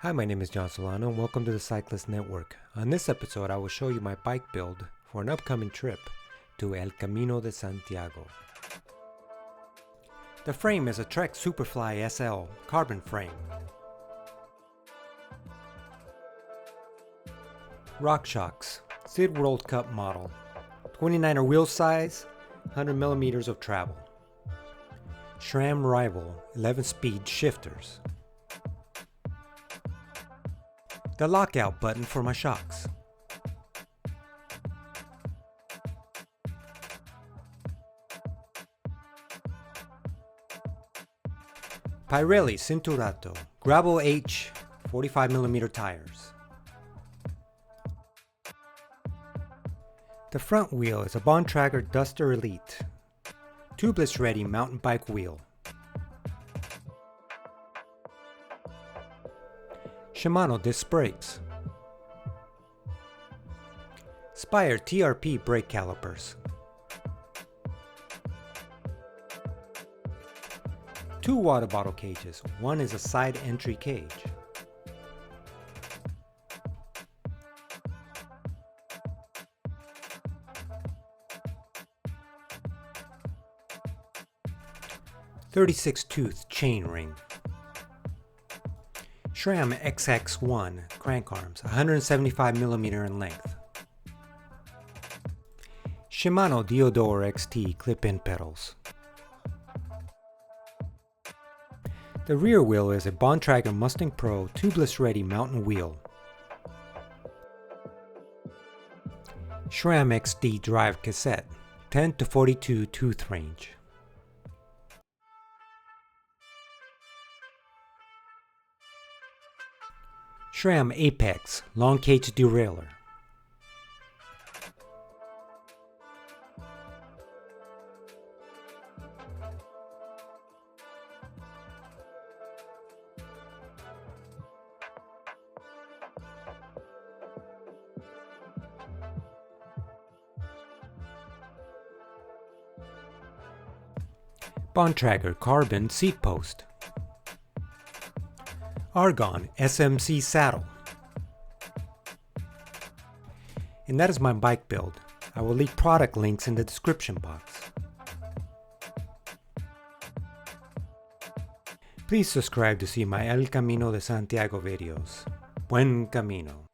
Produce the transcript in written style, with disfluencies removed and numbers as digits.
Hi, my name is John Solano and welcome to the Cyclist Network. On this episode, I will show you my bike build for an upcoming trip to El Camino de Santiago. The frame is a Trek Superfly SL carbon frame. RockShox, Sid World Cup model, 29er wheel size, 100 millimeters of travel. SRAM Rival 11-speed shifters. The lockout button for my shocks. Pirelli Cinturato Gravel H 45mm tires. The front wheel is a Bontrager Duster Elite, tubeless ready mountain bike wheel. Shimano disc brakes. Spire TRP brake calipers. Two water bottle cages, one is a side entry cage. .36 tooth chain ring. SRAM XX1 crank arms, 175mm in length. Shimano Diodore XT clip-in pedals. The rear wheel is a Bontrager Mustang Pro tubeless ready mountain wheel. SRAM XD drive cassette, 10 to 42 tooth range. SRAM Apex long cage derailleur. Bontrager carbon seat post. Argon SMC saddle. And that is my bike build. I will leave product links in the description box. Please subscribe to see my El Camino de Santiago videos. Buen Camino.